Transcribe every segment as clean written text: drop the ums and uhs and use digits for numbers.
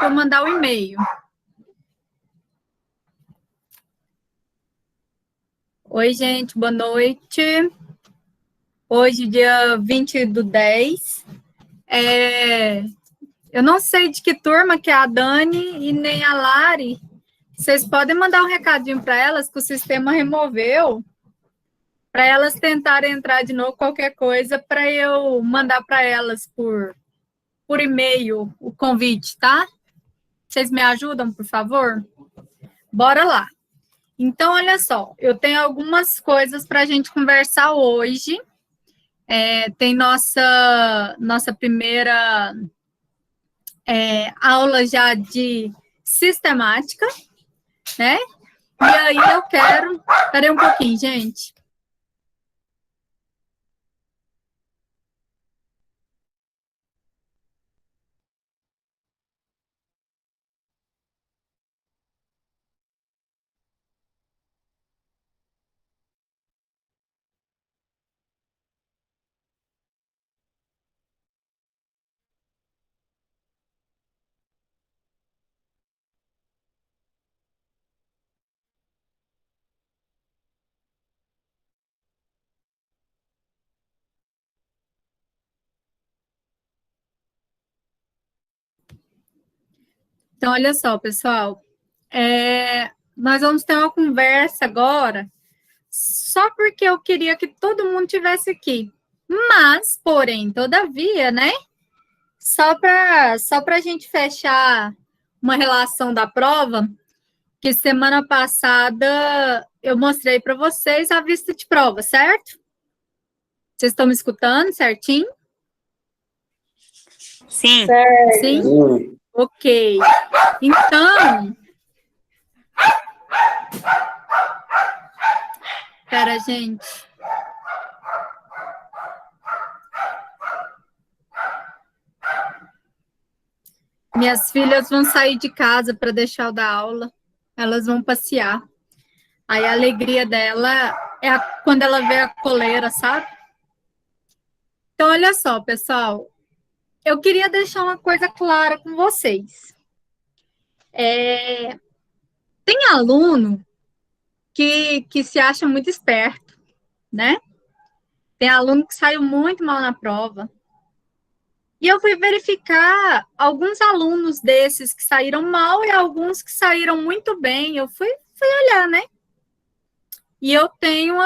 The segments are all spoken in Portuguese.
por mandar o e-mail. Oi, gente, boa noite. Hoje, dia 20/10. Eu não sei de que turma que é a Dani e nem a Lari. Vocês podem mandar um recadinho para elas que o sistema removeu, para elas tentarem entrar de novo, qualquer coisa, para eu mandar para elas por e-mail o convite, tá? Vocês me ajudam, por favor? Bora lá. Então, olha só, eu tenho algumas coisas para a gente conversar hoje. Tem nossa primeira aula já de sistemática, né? E aí eu quero... Espera aí um pouquinho, gente. Então, olha só, pessoal. Nós vamos ter uma conversa agora só porque eu queria que todo mundo tivesse aqui. Mas, porém, todavia, né? Só para a gente fechar uma relação da prova, que semana passada eu mostrei para vocês a vista de prova, certo? Vocês estão me escutando certinho? Sim. Sim? Ok. Então... Espera, gente. Minhas filhas vão sair de casa para deixar eu dar aula. Elas vão passear. Aí a alegria dela é quando ela vê a coleira, sabe? Então, olha só, pessoal. Eu queria deixar uma coisa clara com vocês. Tem aluno que se acha muito esperto, né? Tem aluno que saiu muito mal na prova. E eu fui verificar alguns alunos desses que saíram mal e alguns que saíram muito bem. Eu fui olhar, né? E eu tenho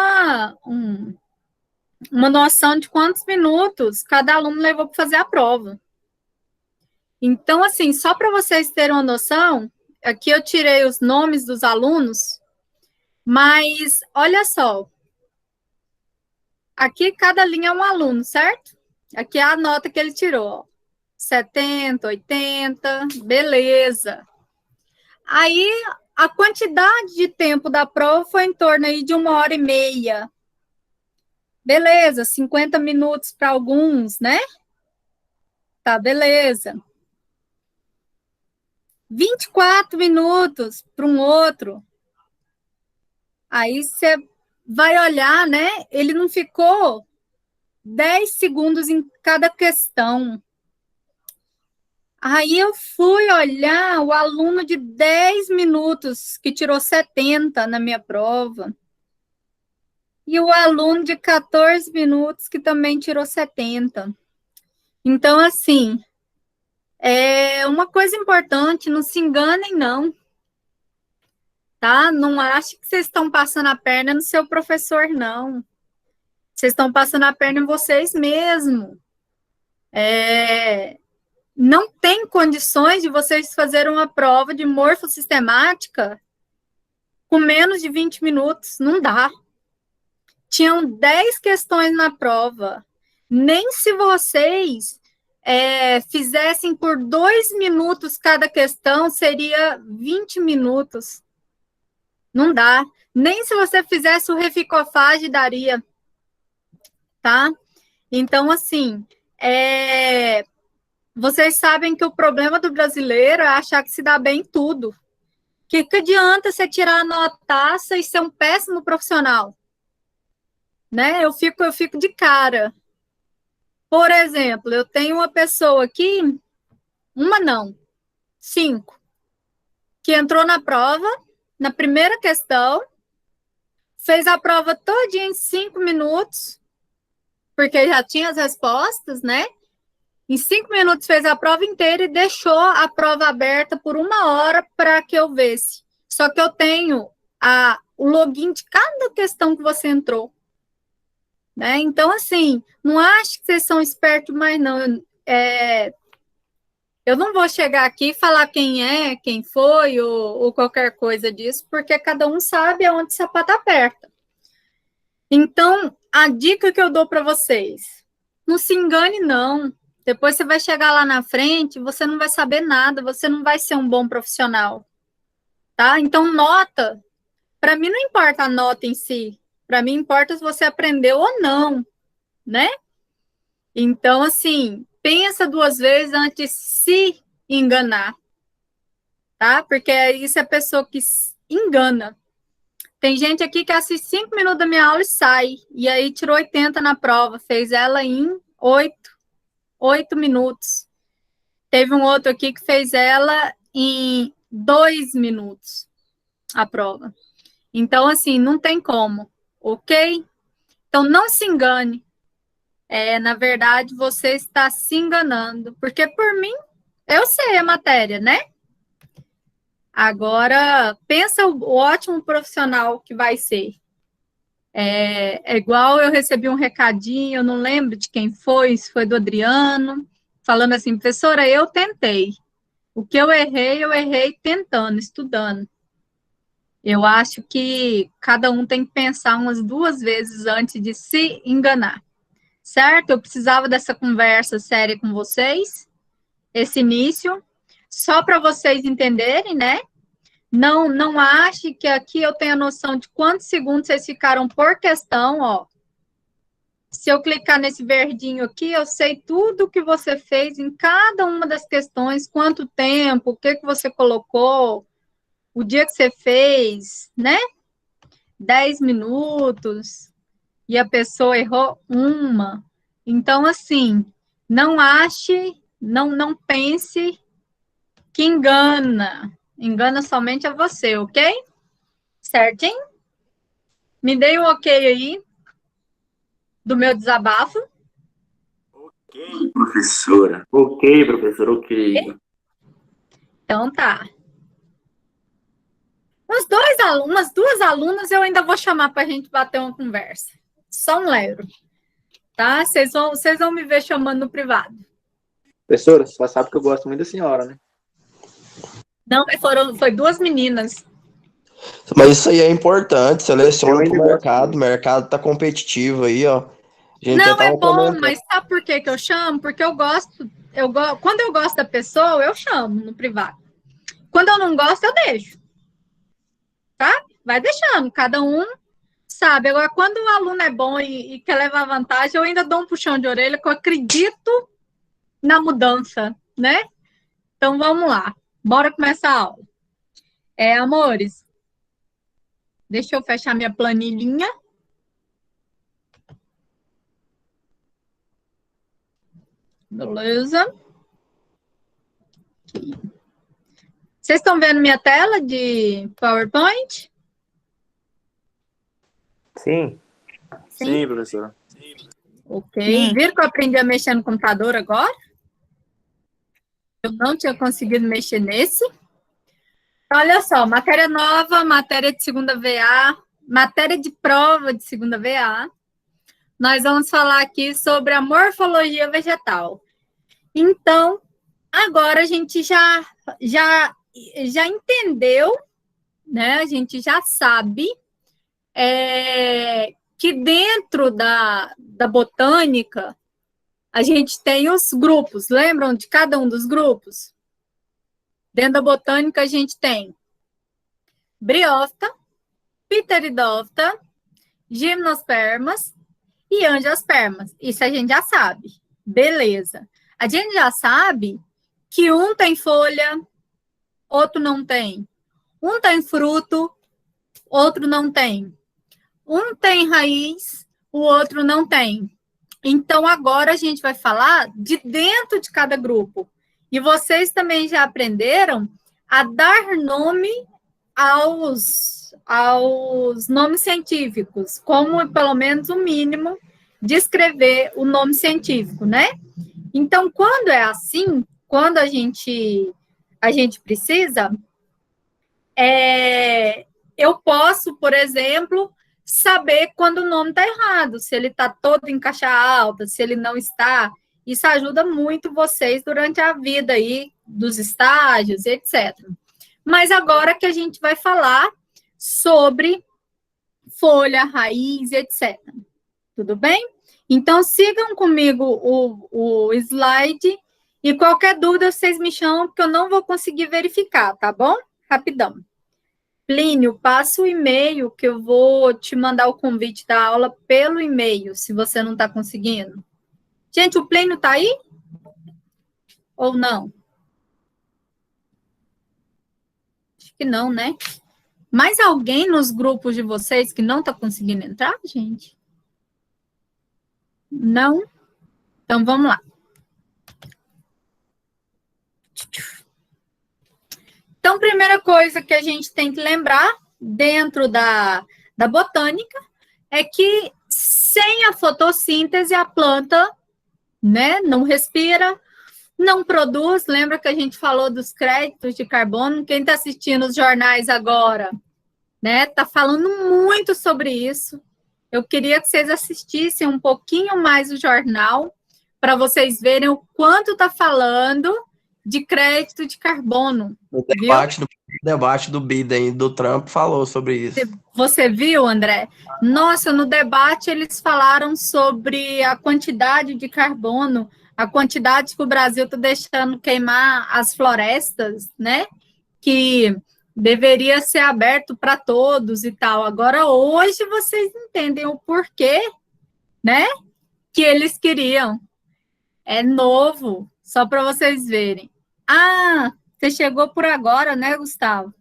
uma noção de quantos minutos cada aluno levou para fazer a prova. Então, assim, só para vocês terem uma noção, aqui eu tirei os nomes dos alunos, mas olha só, aqui cada linha é um aluno, certo? Aqui é a nota que ele tirou, ó. 70, 80, beleza. Aí, a quantidade de tempo da prova foi em torno aí de 1h30. Beleza, 50 minutos para alguns, né? Tá, beleza. 24 minutos para um outro. Aí você vai olhar, né? Ele não ficou 10 segundos em cada questão. Aí eu fui olhar o aluno de 10 minutos, que tirou 70 na minha prova. E o aluno de 14 minutos, que também tirou 70. Então, assim, uma coisa importante, não se enganem, não. Tá? Não ache que vocês estão passando a perna no seu professor, não. Vocês estão passando a perna em vocês mesmos. Não tem condições de vocês fazerem uma prova de morfossistemática com menos de 20 minutos. Não dá. Tinham 10 questões na prova. Nem se vocês fizessem por 2 minutos cada questão, seria 20 minutos. Não dá. Nem se você fizesse o reficofage, daria. Tá? Então, assim, vocês sabem que o problema do brasileiro é achar que se dá bem em tudo. Que adianta você tirar a notaça e ser um péssimo profissional? Né? Eu fico de cara. Por exemplo, eu tenho uma pessoa aqui, uma não, 5, que entrou na prova, na primeira questão, fez a prova todinha em 5 minutos, porque já tinha as respostas, né? Em 5 minutos fez a prova inteira e deixou a prova aberta por 1 hora para que eu visse. Só que eu tenho o login de cada questão que você entrou. Né? Então, assim, não acho que vocês são espertos, mas não. Eu não vou chegar aqui e falar quem é, quem foi, ou qualquer coisa disso, porque cada um sabe aonde o sapato aperta. Então, a dica que eu dou para vocês, não se engane, não. Depois você vai chegar lá na frente, você não vai saber nada, você não vai ser um bom profissional. Tá? Então, nota. Para mim, não importa a nota em si. Para mim, importa se você aprendeu ou não, né? Então, assim, pensa 2 vezes antes de se enganar, tá? Porque isso é pessoa que engana. Tem gente aqui que assiste 5 minutos da minha aula e sai. E aí tirou 80 na prova. Fez ela em 8 minutos. Teve um outro aqui que fez ela em 2 minutos, a prova. Então, assim, não tem como, ok? Então, não se engane. Na verdade, você está se enganando. Porque, por mim, eu sei a matéria, né? Agora, pensa o ótimo profissional que vai ser. É igual eu recebi um recadinho, eu não lembro de quem foi, se foi do Adriano, falando assim, professora, eu tentei. O que eu errei tentando, estudando. Eu acho que cada um tem que pensar umas 2 vezes antes de se enganar. Certo? Eu precisava dessa conversa séria com vocês, esse início, só para vocês entenderem, né? Não ache que aqui eu tenho a noção de quantos segundos vocês ficaram por questão, ó. Se eu clicar nesse verdinho aqui, eu sei tudo que você fez em cada uma das questões, quanto tempo, o que você colocou, o dia que você fez, né? 10 minutos, e a pessoa errou uma. Então, assim, não ache, não pense que engana. Engana somente a você, ok? Certinho? Me dê um ok aí do meu desabafo. Ok, professora. Ok, professora, ok. Então tá. Umas 2 alunas eu ainda vou chamar para a gente bater uma conversa. Só um lero. Tá? Vocês vão me ver chamando no privado. Professora, você sabe que eu gosto muito da senhora, né? Não, foi 2 meninas. Mas isso aí é importante, seleciona Eu pro ainda mercado, o mercado tá competitivo aí, ó. A gente Não, até é tava bom, comentando. mas sabe por que eu chamo? Porque quando eu gosto da pessoa, eu chamo no privado. Quando eu não gosto, eu deixo. Tá? Vai deixando, cada um sabe. Agora, quando o aluno é bom e quer levar vantagem, eu ainda dou um puxão de orelha, que eu acredito na mudança, né? Então, vamos lá. Bora começar a aula. Amores, deixa eu fechar minha planilhinha. Beleza. Vocês estão vendo minha tela de PowerPoint? Sim. Sim, professora. Ok. Sim. Viram que eu aprendi a mexer no computador agora? Eu não tinha conseguido mexer nesse. Olha só, matéria nova, matéria de segunda VA, matéria de prova de segunda VA. Nós vamos falar aqui sobre a morfologia vegetal. Então, agora a gente já entendeu, né? A gente já sabe que dentro da botânica a gente tem os grupos. Lembram de cada um dos grupos? Dentro da botânica a gente tem briófita, pteridófita, gimnospermas e angiospermas. Isso a gente já sabe. Beleza. A gente já sabe que um tem folha, outro não tem. Um tem fruto, outro não tem. Um tem raiz, o outro não tem. Então, agora a gente vai falar de dentro de cada grupo. E vocês também já aprenderam a dar nome aos nomes científicos, como pelo menos o mínimo descrever o nome científico, né? Então, quando é assim, quando a gente precisa, eu posso, por exemplo, saber quando o nome está errado, se ele está todo em caixa alta, se ele não está. Isso ajuda muito vocês durante a vida aí dos estágios, etc. Mas agora que a gente vai falar sobre folha, raiz, etc. Tudo bem? Então, sigam comigo o slide e qualquer dúvida vocês me chamam, porque eu não vou conseguir verificar, tá bom? Rapidão. Plínio, passa o e-mail que eu vou te mandar o convite da aula pelo e-mail, se você não está conseguindo. Gente, o Plínio está aí? Ou não? Acho que não, né? Mais alguém nos grupos de vocês que não está conseguindo entrar, gente? Não? Então, vamos lá. Então, primeira coisa que a gente tem que lembrar dentro da botânica é que sem a fotossíntese a planta, né, não respira, não produz. Lembra que a gente falou dos créditos de carbono? Quem está assistindo os jornais agora, né, está falando muito sobre isso. Eu queria que vocês assistissem um pouquinho mais o jornal para vocês verem o quanto está falando de crédito de carbono. O debate do Biden e do Trump falou sobre isso. Você viu, André? Nossa, no debate eles falaram sobre a quantidade de carbono, a quantidade que o Brasil está deixando queimar as florestas, né? Que deveria ser aberto para todos e tal. Agora, hoje, vocês entendem o porquê, né? Que eles queriam. É novo, só para vocês verem. Ah, você chegou por agora, né, Gustavo?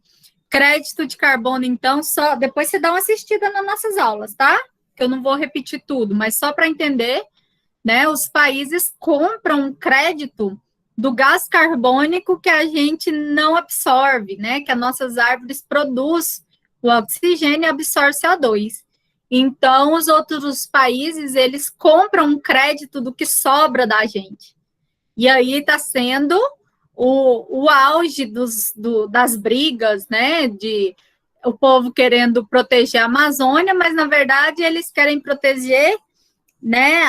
Crédito de carbono, então, só depois você dá uma assistida nas nossas aulas, tá? Que eu não vou repetir tudo, mas só para entender, né? Os países compram crédito do gás carbônico que a gente não absorve, né? Que as nossas árvores produzem o oxigênio e absorvem CO2. Então, os outros países, eles compram crédito do que sobra da gente. E aí está sendo o auge das brigas, né? De o povo querendo proteger a Amazônia, mas, na verdade, eles querem proteger, né?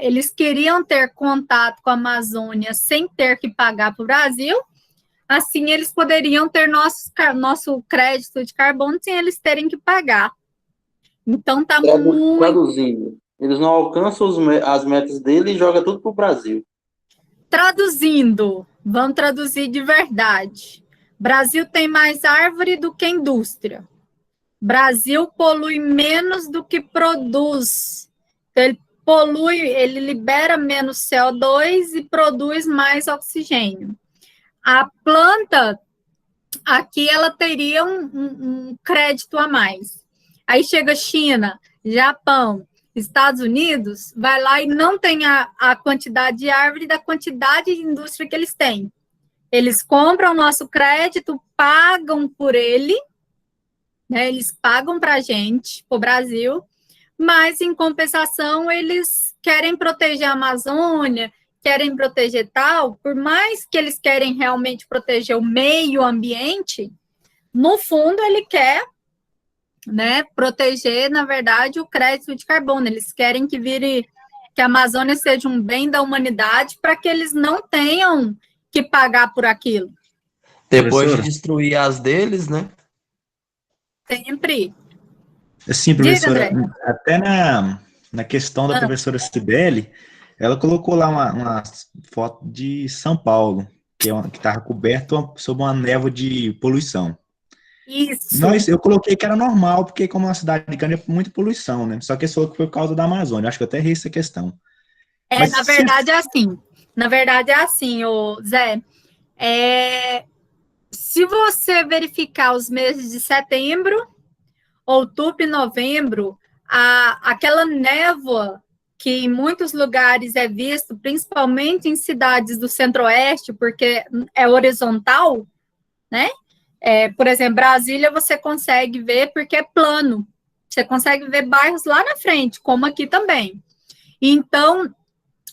Eles queriam ter contato com a Amazônia sem ter que pagar para o Brasil, assim eles poderiam ter nosso crédito de carbono sem eles terem que pagar. Então tá muito... Traduzindo, eles não alcançam as metas dele e jogam tudo para o Brasil. Traduzindo, vamos traduzir de verdade. Brasil tem mais árvore do que indústria. Brasil polui menos do que produz. Então, ele libera menos CO2 e produz mais oxigênio. A planta, aqui, ela teria um crédito a mais. Aí chega China, Japão, Estados Unidos, vai lá e não tem a quantidade de árvore da quantidade de indústria que eles têm. Eles compram o nosso crédito, pagam por ele, né? Eles pagam para a gente, para o Brasil, mas, em compensação, eles querem proteger a Amazônia, querem proteger tal, por mais que eles querem realmente proteger o meio ambiente, no fundo, ele quer, né, proteger, na verdade, o crédito de carbono. Eles querem que a Amazônia seja um bem da humanidade para que eles não tenham que pagar por aquilo. Depois de destruir as deles, né? Sempre. Sim, professora, Diga, André. até na questão da professora Cibele, ela colocou lá uma foto de São Paulo, que estava coberto sob uma névoa de poluição. Isso. Eu coloquei que era normal, porque como é uma cidade grande, é muita poluição, né? Só que isso foi por causa da Amazônia, acho que eu até errei essa questão. Mas na verdade é assim. Na verdade é assim, Zé. Se você verificar os meses de setembro, outubro e novembro, aquela névoa que em muitos lugares é visto, principalmente em cidades do centro-oeste, porque é horizontal, né? Por exemplo, Brasília você consegue ver porque é plano. Você consegue ver bairros lá na frente, como aqui também. Então,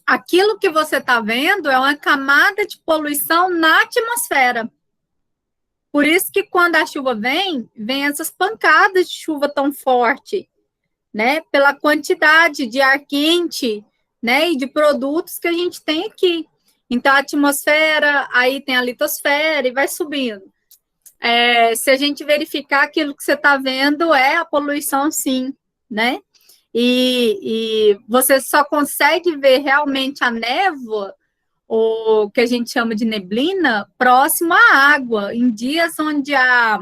aquilo que você está vendo é uma camada de poluição na atmosfera. Por isso que quando a chuva vem essas pancadas de chuva tão forte, né? Pela quantidade de ar quente, né? E de produtos que a gente tem aqui. Então, a atmosfera, aí tem a litosfera e vai subindo. Se a gente verificar aquilo que você está vendo, é a poluição, sim, né? E você só consegue ver realmente a névoa, o que a gente chama de neblina, próximo à água, em dias onde a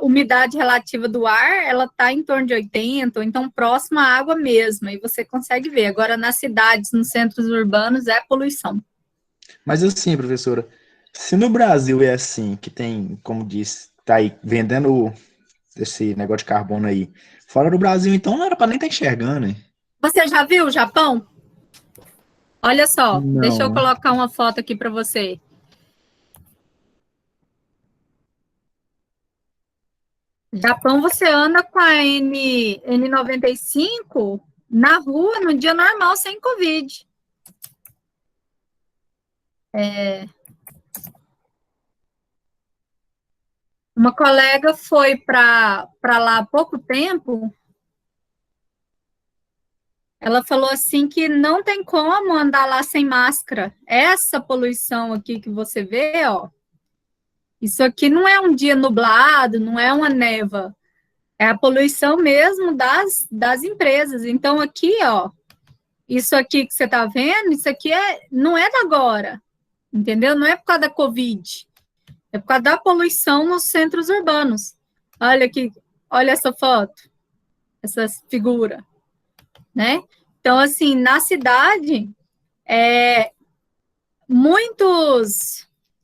umidade relativa do ar, ela está em torno de 80, ou então próxima à água mesmo, e você consegue ver. Agora, nas cidades, nos centros urbanos, é poluição. Mas assim, professora, se no Brasil é assim, que tem, como disse, tá aí vendendo esse negócio de carbono aí, fora do Brasil, então não era para nem estar enxergando, hein? Você já viu o Japão? Olha só, deixa eu Não. colocar uma foto aqui para você. Japão, você anda com a N95 na rua, no dia normal, sem Covid. Uma colega foi para lá há pouco tempo. Ela falou assim que não tem como andar lá sem máscara. Essa poluição aqui que você vê, ó, isso aqui não é um dia nublado, não é uma névoa. É a poluição mesmo das empresas. Então, aqui, ó, isso aqui que você está vendo, isso aqui não é da agora, entendeu? Não é por causa da Covid. É por causa da poluição nos centros urbanos. Olha aqui, olha essa foto, essa figura, né? Então, assim, na cidade,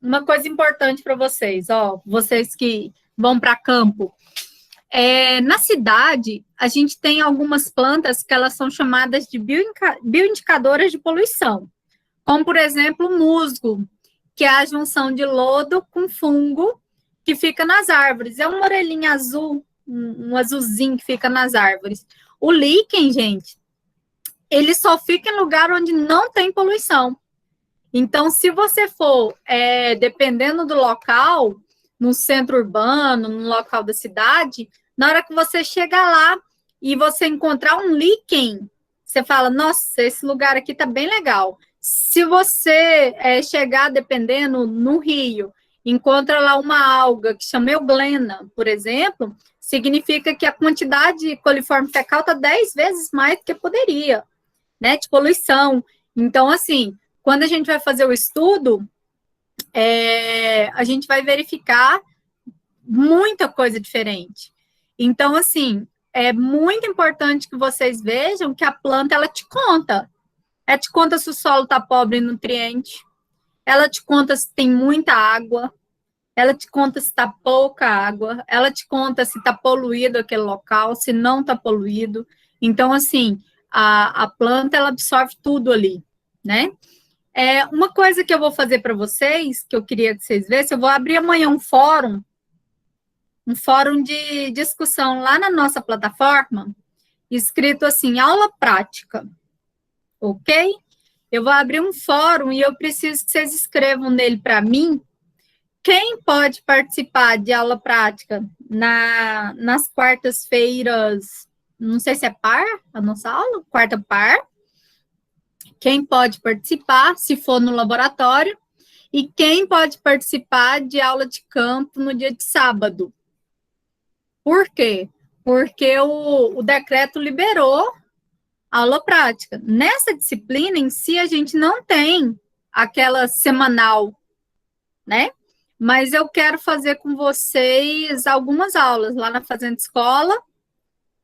uma coisa importante para vocês, ó, vocês que vão para campo, na cidade, a gente tem algumas plantas que elas são chamadas de bioindicadoras de poluição, como, por exemplo, o musgo, que é a junção de lodo com fungo que fica nas árvores. É uma orelhinha azul, um azulzinho que fica nas árvores. O líquen, gente, ele só fica em lugar onde não tem poluição. Então, se você for, dependendo do local, no centro urbano, no local da cidade, na hora que você chegar lá e você encontrar um líquen, você fala, nossa, esse lugar aqui tá bem legal. Se você chegar, dependendo, no rio, encontra lá uma alga que chama euglena, por exemplo, significa que a quantidade de coliforme fecal está 10 vezes mais do que poderia, né, de poluição. Então, assim, quando a gente vai fazer o estudo, a gente vai verificar muita coisa diferente. Então, assim, é muito importante que vocês vejam que a planta, ela te conta. Ela te conta se o solo está pobre em nutriente, ela te conta se tem muita água, ela te conta se está pouca água, ela te conta se está poluído aquele local, se não está poluído. Então, assim, a planta, ela absorve tudo ali, né? Uma coisa que eu vou fazer para vocês, que eu queria que vocês vissem, eu vou abrir amanhã um fórum de discussão lá na nossa plataforma, escrito assim, aula prática. Ok? Eu vou abrir um fórum e eu preciso que vocês escrevam nele para mim. Quem pode participar de aula prática nas quartas-feiras? Não sei se é par a nossa aula, quarta par. Quem pode participar, se for no laboratório, e quem pode participar de aula de campo no dia de sábado. Por quê? Porque o decreto liberou aula prática. Nessa disciplina em si, a gente não tem aquela semanal, né? Mas eu quero fazer com vocês algumas aulas lá na Fazenda Escola,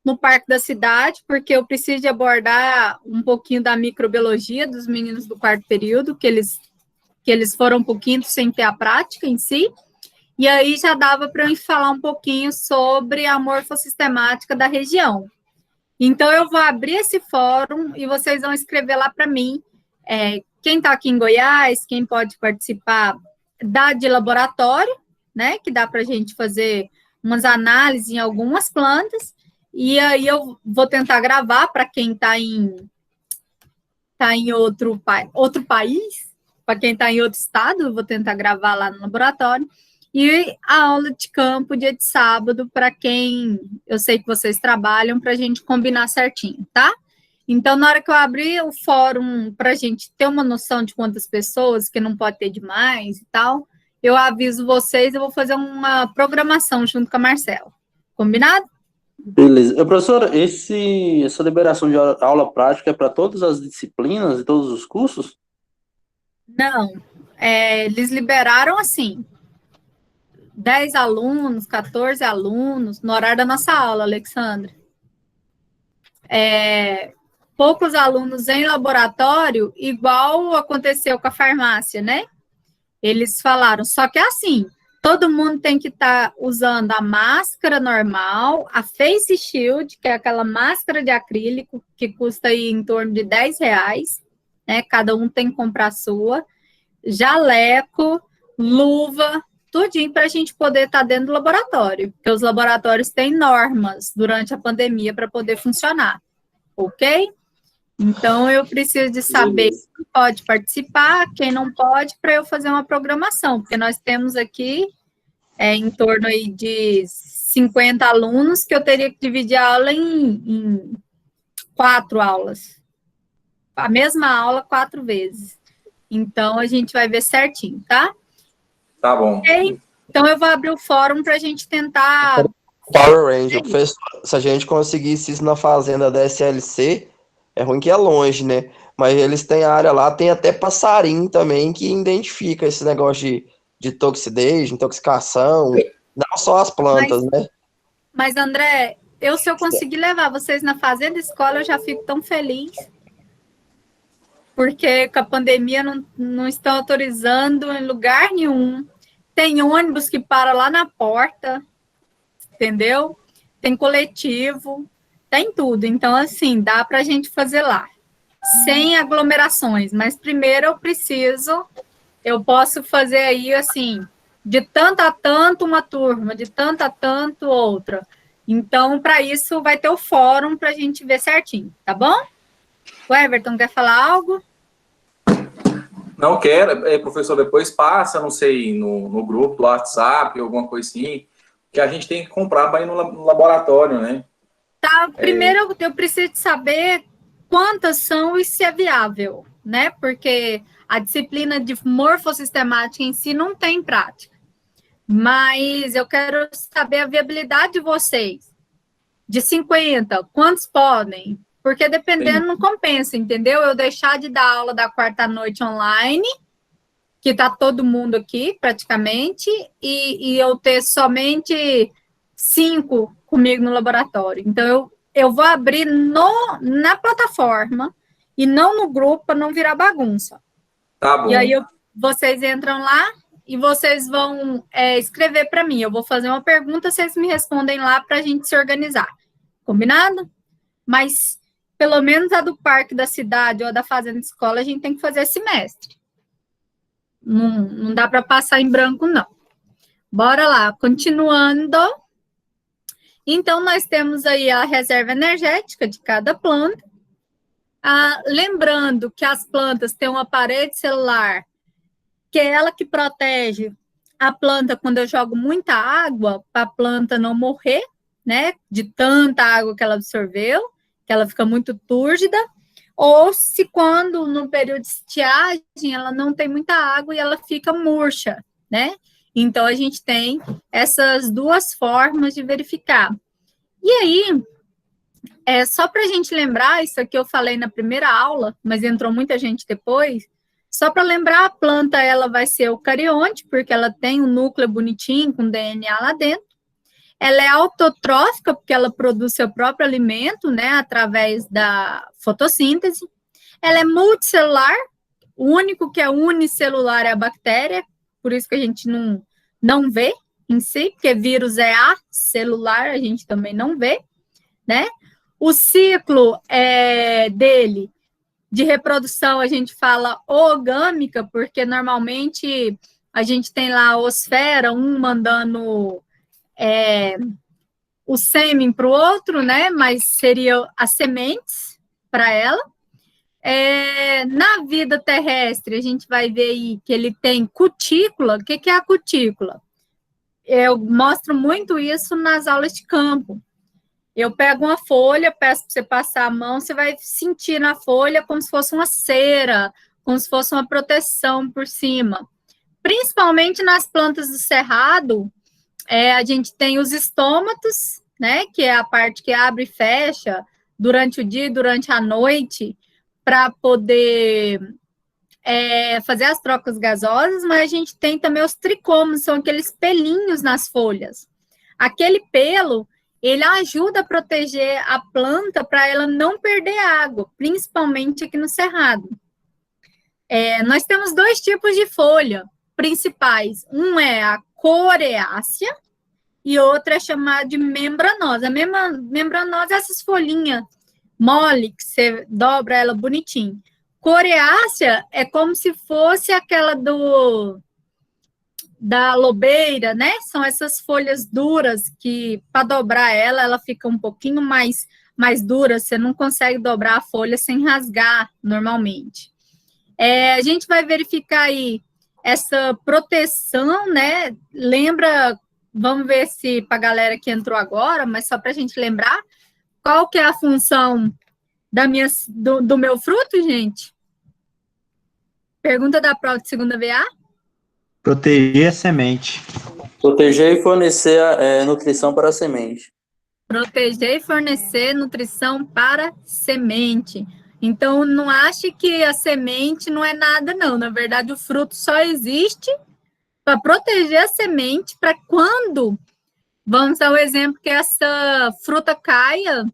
no Parque da Cidade, porque eu preciso de abordar um pouquinho da microbiologia dos meninos do quarto período, que eles foram um pouquinho sem ter a prática em si, e aí já dava para eu falar um pouquinho sobre a morfossistemática da região. Então, eu vou abrir esse fórum e vocês vão escrever lá para mim quem está aqui em Goiás, quem pode participar de laboratório, né? Que dá para a gente fazer umas análises em algumas plantas. E aí eu vou tentar gravar para quem está em outro país, para quem está em outro estado, eu vou tentar gravar lá no laboratório. E a aula de campo, dia de sábado, para quem eu sei que vocês trabalham, para a gente combinar certinho, tá? Então, na hora que eu abrir o fórum, para a gente ter uma noção de quantas pessoas, que não pode ter demais e tal, eu aviso vocês, eu vou fazer uma programação junto com a Marcela. Combinado? Beleza. Professora, essa liberação de aula prática é para todas as disciplinas e todos os cursos? Não. Eles liberaram assim, 10 alunos, 14 alunos, no horário da nossa aula, Alexandra. Poucos alunos em laboratório, igual aconteceu com a farmácia, né? Eles falaram, só que é assim, todo mundo tem que estar usando a máscara normal, a face shield, que é aquela máscara de acrílico, que custa aí em torno de R$10, né? Cada um tem que comprar a sua, jaleco, luva, tudinho para a gente poder estar dentro do laboratório, porque os laboratórios têm normas durante a pandemia para poder funcionar, ok? Então, eu preciso de saber quem pode participar, quem não pode, para eu fazer uma programação, porque nós temos aqui em torno aí de 50 alunos, que eu teria que dividir a aula em 4 aulas. A mesma aula 4 vezes. Então, a gente vai ver certinho, tá? Tá bom. Ok? Então, eu vou abrir o fórum para a gente tentar... Power Ranger, professor, se a gente conseguisse isso na fazenda da SLC, é ruim que é longe, né? Mas eles têm a área lá, tem até passarinho também que identifica esse negócio de toxidez, intoxicação, não só as plantas, né? Mas, André, se eu conseguir levar vocês na fazenda escola, eu já fico tão feliz. Porque com a pandemia não estão autorizando em lugar nenhum. Tem ônibus que para lá na porta, entendeu? Tem coletivo, tem tudo. Então, assim, dá para a gente fazer lá, sem aglomerações. Mas primeiro eu posso fazer aí, assim, de tanto a tanto uma turma, de tanto a tanto outra. Então, para isso, vai ter o fórum para a gente ver certinho, tá bom? O Everton, quer falar algo? Não quero, professor, depois passa, não sei, no grupo do WhatsApp, alguma coisa assim, que a gente tem que comprar para ir no laboratório, né? Tá, primeiro eu preciso saber quantas são e se é viável, né? Porque a disciplina de morfossistemática em si não tem prática. Mas eu quero saber a viabilidade de vocês. De 50, quantos podem? Porque dependendo não compensa, entendeu? Eu deixar de dar aula da quarta noite online, que está todo mundo aqui praticamente, e eu ter somente 5 comigo no laboratório. Então, eu vou abrir na plataforma e não no grupo para não virar bagunça. Tá bom. E aí vocês entram lá e vocês vão escrever para mim. Eu vou fazer uma pergunta, vocês me respondem lá para a gente se organizar. Combinado? Mas pelo menos a do parque da cidade ou a da fazenda escola, a gente tem que fazer semestre. Não dá para passar em branco, não. Bora lá, continuando. Então, nós temos aí a reserva energética de cada planta. Lembrando que as plantas têm uma parede celular, que é ela que protege a planta quando eu jogo muita água, para a planta não morrer, né? De tanta água que ela absorveu, que ela fica muito túrgida, ou se quando no período de estiagem ela não tem muita água e ela fica murcha, né? Então a gente tem essas duas formas de verificar. E aí, só para a gente lembrar, isso aqui eu falei na primeira aula, mas entrou muita gente depois, só para lembrar, a planta ela vai ser eucarionte, porque ela tem um núcleo bonitinho com DNA lá dentro. Ela é autotrófica, porque ela produz seu próprio alimento, né, através da fotossíntese. Ela é multicelular, o único que é unicelular é a bactéria, por isso que a gente não vê em si, porque vírus é acelular, a gente também não vê, né? O ciclo dele de reprodução, a gente fala oogâmica, porque normalmente a gente tem lá a osfera, um mandando o sêmen para o outro, né? Mas seria as sementes para ela. Na vida terrestre, a gente vai ver aí que ele tem cutícula. O que é a cutícula? Eu mostro muito isso nas aulas de campo. Eu pego uma folha, peço para você passar a mão, você vai sentir na folha como se fosse uma cera, como se fosse uma proteção por cima. Principalmente nas plantas do cerrado, a gente tem os estômatos, né, que é a parte que abre e fecha durante o dia e durante a noite, para poder fazer as trocas gasosas, mas a gente tem também os tricômonos, são aqueles pelinhos nas folhas. Aquele pelo, ele ajuda a proteger a planta para ela não perder água, principalmente aqui no cerrado. Nós temos 2 tipos de folha principais. Um é a coreácea e outra é chamada de membranosa. A membranosa é essas folhinhas mole, que você dobra ela bonitinho. Coreácea é como se fosse aquela da lobeira, né? São essas folhas duras que, para dobrar ela fica um pouquinho mais dura, você não consegue dobrar a folha sem rasgar normalmente. A gente vai verificar aí essa proteção, né? Lembra, vamos ver se para a galera que entrou agora, mas só para a gente lembrar, qual que é a função do meu fruto, gente? Pergunta da prova de segunda VA? Proteger a semente. Proteger e fornecer nutrição para a semente. Proteger e fornecer nutrição para semente. Então, não ache que a semente não é nada, não. Na verdade, o fruto só existe para proteger a semente, para quando, vamos dar o exemplo, que essa fruta caia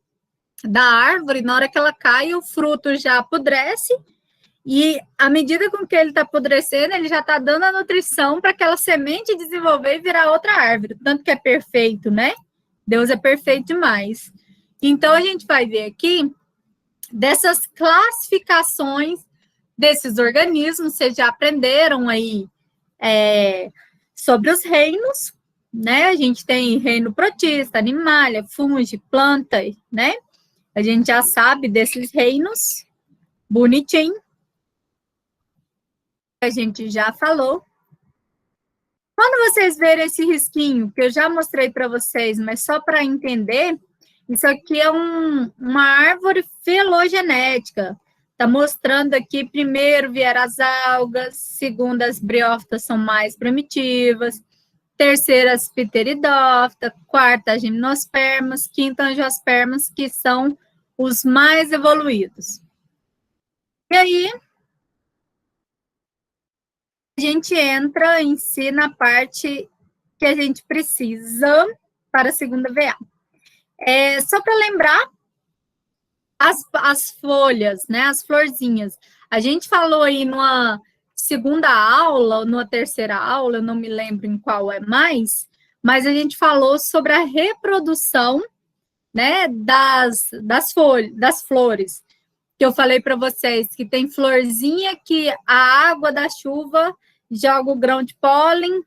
da árvore, na hora que ela cai, o fruto já apodrece, e à medida com que ele está apodrecendo, ele já está dando a nutrição para aquela semente desenvolver e virar outra árvore. Tanto que é perfeito, né? Deus é perfeito demais. Então, a gente vai ver aqui dessas classificações desses organismos. Vocês já aprenderam aí sobre os reinos, né? A gente tem reino protista, animalia, fungo, planta, né? A gente já sabe desses reinos, bonitinho. A gente já falou. Quando vocês verem esse risquinho, que eu já mostrei para vocês, mas só para entender, isso aqui é uma árvore filogenética. Está mostrando aqui, primeiro vieram as algas, segundo as briófitas são mais primitivas, terceira as pteridófitas, quarta as gimnospermas, quinta angiospermas, que são os mais evoluídos. E aí, a gente entra em si na parte que a gente precisa para a segunda VA. Só para lembrar, as folhas, né, as florzinhas. A gente falou aí numa segunda aula, ou numa terceira aula, eu não me lembro em qual é mais, mas a gente falou sobre a reprodução, né, das flores. Que eu falei para vocês que tem florzinha que a água da chuva joga o grão de pólen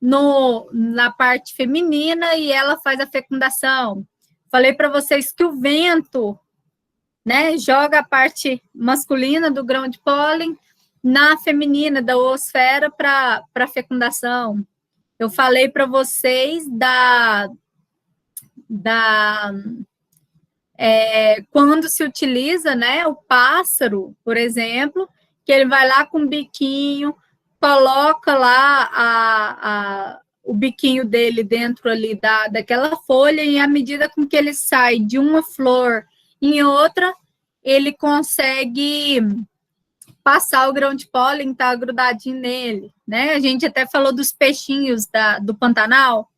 na parte feminina e ela faz a fecundação. Falei para vocês que o vento, né, joga a parte masculina do grão de pólen na feminina, da oosfera, para fecundação. Eu falei para vocês quando se utiliza, né, o pássaro, por exemplo, que ele vai lá com o biquinho, coloca lá o biquinho dele dentro ali daquela folha, e à medida com que ele sai de uma flor em outra, ele consegue passar o grão de pólen, tá grudadinho nele, né? A gente até falou dos peixinhos do Pantanal,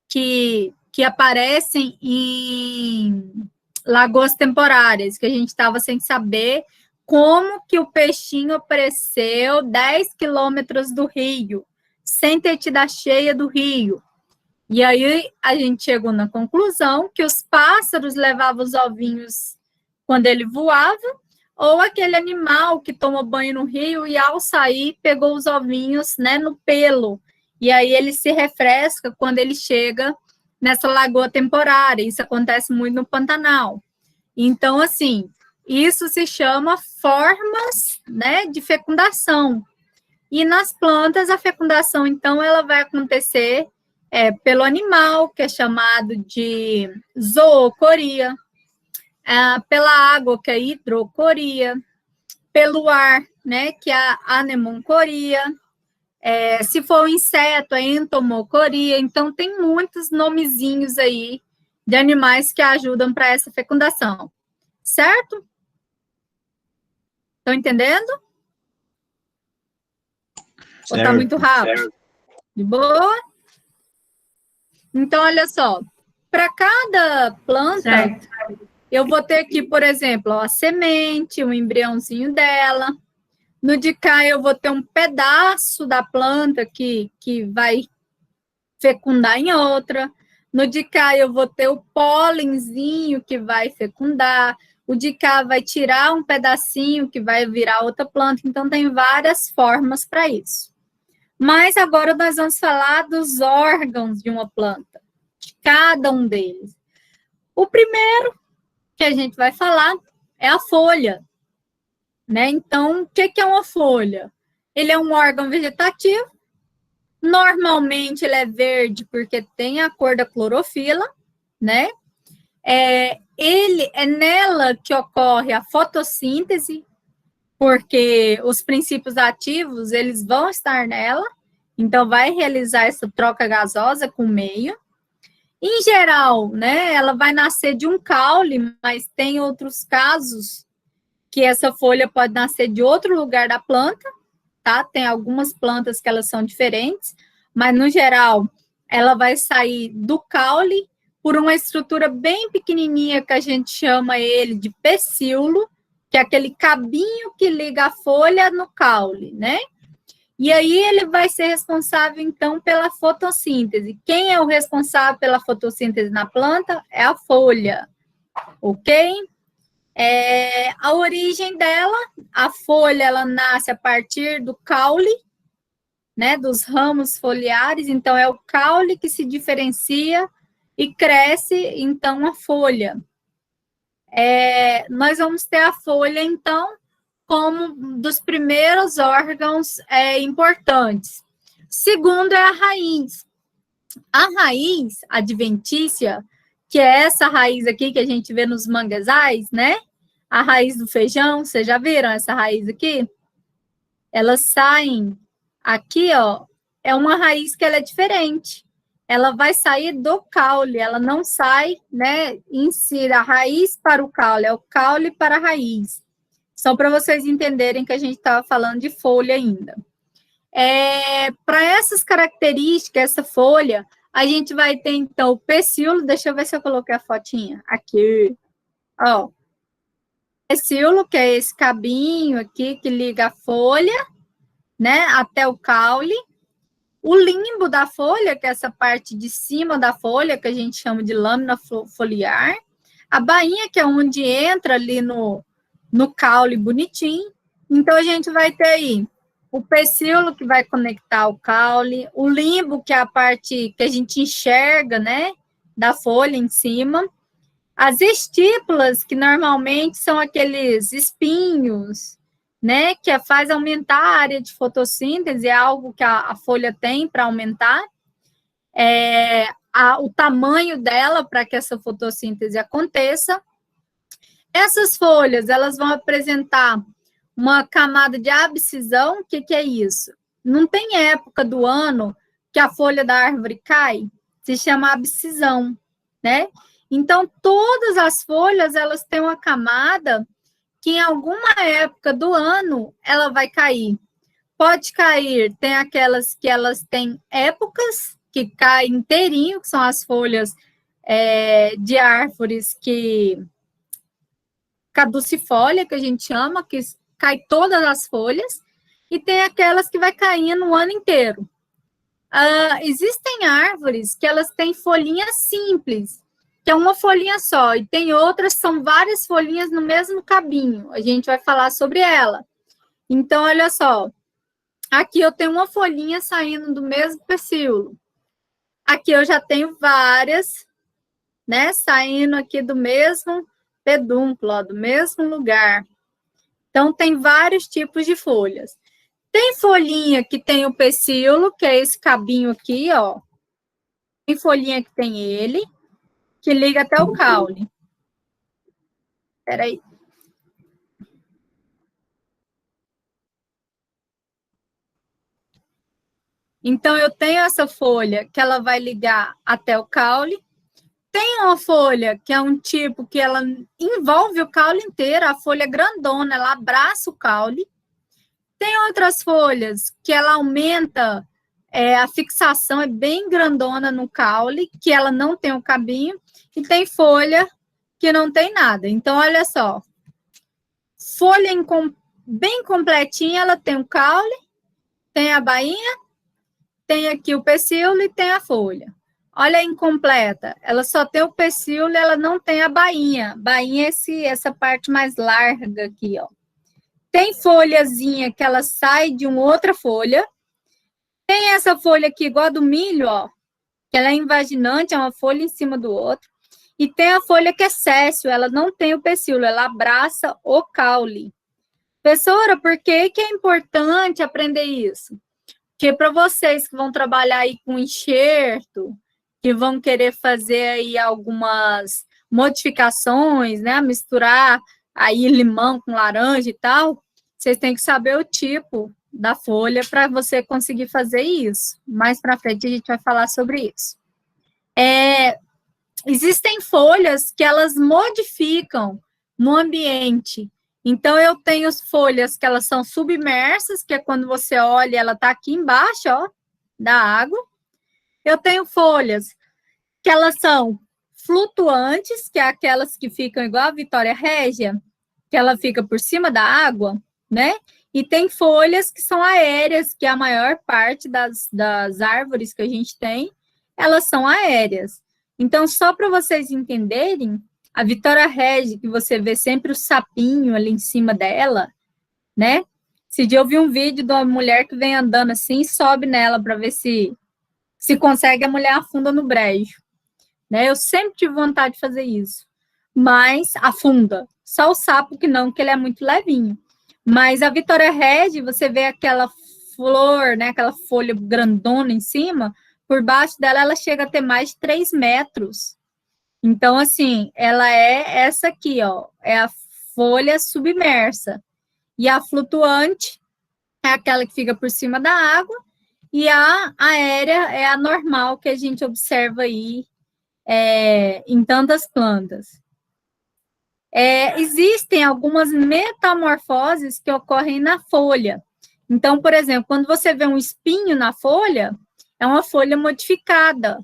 que aparecem em lagoas temporárias, que a gente estava sem saber como que o peixinho apareceu 10 quilômetros do rio, sem ter tido a cheia do rio. E aí a gente chegou na conclusão que os pássaros levavam os ovinhos quando ele voava, ou aquele animal que toma banho no rio e ao sair pegou os ovinhos, né, no pelo. E aí ele se refresca quando ele chega nessa lagoa temporária. Isso acontece muito no Pantanal. Então, assim, isso se chama formas, né, de fecundação. E nas plantas, a fecundação, então, ela vai acontecer pelo animal, que é chamado de zoocoria, pela água, que é hidrocoria, pelo ar, né, que é a anemoncoria, se for um inseto, é entomocoria. Então, tem muitos nomezinhos aí de animais que ajudam para essa fecundação. Certo? Estão entendendo? Ou está muito rápido? Certo. De boa? Então, olha só. Para cada planta, certo, eu vou ter aqui, por exemplo, a semente, o embriãozinho dela. No de cá, eu vou ter um pedaço da planta que vai fecundar em outra. No de cá, eu vou ter o pólenzinho que vai fecundar. O de cá vai tirar um pedacinho que vai virar outra planta. Então, tem várias formas para isso. Mas agora nós vamos falar dos órgãos de uma planta, de cada um deles. O primeiro que a gente vai falar é a folha, né? Então, o que é uma folha? Ele é um órgão vegetativo. Normalmente ele é verde porque tem a cor da clorofila, né? Ele é nela que ocorre a fotossíntese, porque os princípios ativos, eles vão estar nela, então vai realizar essa troca gasosa com o meio. Em geral, né, ela vai nascer de um caule, mas tem outros casos que essa folha pode nascer de outro lugar da planta, tá? Tem algumas plantas que elas são diferentes, mas no geral ela vai sair do caule por uma estrutura bem pequenininha que a gente chama ele de pecíolo, que é aquele cabinho que liga a folha no caule, né? E aí ele vai ser responsável, então, pela fotossíntese. Quem é o responsável pela fotossíntese na planta? É a folha, ok? A origem dela, a folha, ela nasce a partir do caule, né, dos ramos foliares, então é o caule que se diferencia e cresce, então, a folha. Nós vamos ter a folha, então, como um dos primeiros órgãos importantes. Segundo é a raiz. A raiz adventícia, que é essa raiz aqui que a gente vê nos manguezais, né? A raiz do feijão, vocês já viram essa raiz aqui? Elas saem aqui, ó, é uma raiz que ela é diferente. Ela vai sair do caule, ela não sai, né, em si, a raiz para o caule, é o caule para a raiz. Só para vocês entenderem que a gente estava falando de folha ainda. Para essas características, essa folha, a gente vai ter, então, o pecíolo. Deixa eu ver se eu coloquei a fotinha. Aqui. Ó. Pecíolo, que é esse cabinho aqui que liga a folha, né, até o caule. O limbo da folha, que é essa parte de cima da folha, que a gente chama de lâmina foliar. A bainha, que é onde entra ali no caule bonitinho. Então, a gente vai ter aí o pecíolo, que vai conectar o caule, o limbo, que é a parte que a gente enxerga, né, da folha em cima, as estípulas, que normalmente são aqueles espinhos, né, que faz aumentar a área de fotossíntese, é algo que a folha tem para aumentar o tamanho dela para que essa fotossíntese aconteça. Essas folhas, elas vão apresentar uma camada de abscisão. O que é isso? Não tem época do ano que a folha da árvore cai, se chama abscisão, né? Então, todas as folhas, elas têm uma camada que em alguma época do ano ela vai cair. Pode cair, tem aquelas que elas têm épocas que caem inteirinho, que são as folhas de árvores que caducifólia, que a gente chama, que cai todas as folhas, e tem aquelas que vai caindo o ano inteiro. Existem árvores que elas têm folhinhas simples, que é uma folhinha só, e tem outras que são várias folhinhas no mesmo cabinho. A gente vai falar sobre ela. Então, olha só. Aqui eu tenho uma folhinha saindo do mesmo pecíolo. Aqui eu já tenho várias, né, saindo aqui do mesmo pedúnculo, ó, do mesmo lugar. Então, tem vários tipos de folhas. Tem folhinha que tem o pecíolo, que é esse cabinho aqui, ó. Tem folhinha que tem ele, que liga até o caule. Espera aí. Então, eu tenho essa folha que ela vai ligar até o caule. Tem uma folha que é um tipo que ela envolve o caule inteiro, a folha grandona, ela abraça o caule. Tem outras folhas que ela aumenta a fixação, é bem grandona no caule, que ela não tem o cabinho. E tem folha que não tem nada. Então, olha só. Folha bem completinha, ela tem o caule, tem a bainha, tem aqui o pecíolo e tem a folha. Olha a incompleta. Ela só tem o pecíolo, ela não tem a bainha. Bainha é essa parte mais larga aqui, ó. Tem folhazinha que ela sai de uma outra folha. Tem essa folha aqui, igual a do milho, ó. Que ela é invaginante, é uma folha em cima do outro. E tem a folha que é séssil, ela não tem o pecíolo, ela abraça o caule. Professora, por que é importante aprender isso? Porque para vocês que vão trabalhar aí com enxerto, que vão querer fazer aí algumas modificações, né? Misturar aí limão com laranja e tal, vocês têm que saber o tipo da folha para você conseguir fazer isso. Mais para frente a gente vai falar sobre isso. Existem folhas que elas modificam no ambiente. Então, eu tenho folhas que elas são submersas, que é quando você olha, ela está aqui embaixo, ó, da água. Eu tenho folhas que elas são flutuantes, que é aquelas que ficam igual a Vitória Régia, que ela fica por cima da água, né? E tem folhas que são aéreas, que a maior parte das árvores que a gente tem, elas são aéreas. Então, só para vocês entenderem, a Vitória Régia, que você vê sempre o sapinho ali em cima dela, né? Esse dia eu vi um vídeo de uma mulher que vem andando assim e sobe nela para ver se consegue, a mulher afunda no brejo. Né? Eu sempre tive vontade de fazer isso. Mas afunda. Só o sapo que não, que ele é muito levinho. Mas a Vitória Régia, você vê aquela flor, né? Aquela folha grandona em cima, por baixo dela ela chega a ter mais de 3 metros. Então, assim, ela é essa aqui, ó, é a folha submersa. E a flutuante é aquela que fica por cima da água, e a aérea é a normal que a gente observa aí em tantas plantas. Existem algumas metamorfoses que ocorrem na folha. Então, por exemplo, quando você vê um espinho na folha, é uma folha modificada,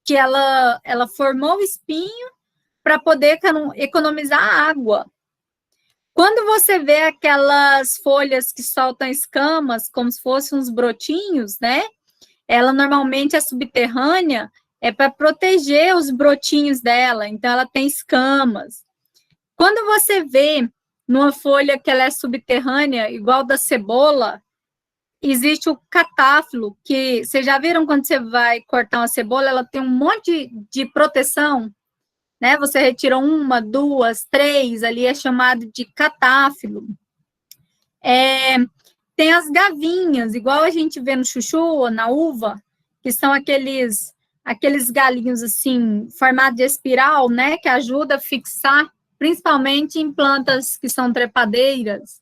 que ela formou o espinho para poder economizar água. Quando você vê aquelas folhas que soltam escamas, como se fossem uns brotinhos, né? Ela normalmente é subterrânea, é para proteger os brotinhos dela, então ela tem escamas. Quando você vê numa folha que ela é subterrânea, igual da cebola, existe o catáfilo, que vocês já viram quando você vai cortar uma cebola, ela tem um monte de proteção, né? Você retira 1, 2, 3, ali é chamado de catáfilo. Tem as gavinhas, igual a gente vê no chuchu ou na uva, que são aqueles galinhos assim, formados de espiral, né? Que ajuda a fixar, principalmente em plantas que são trepadeiras.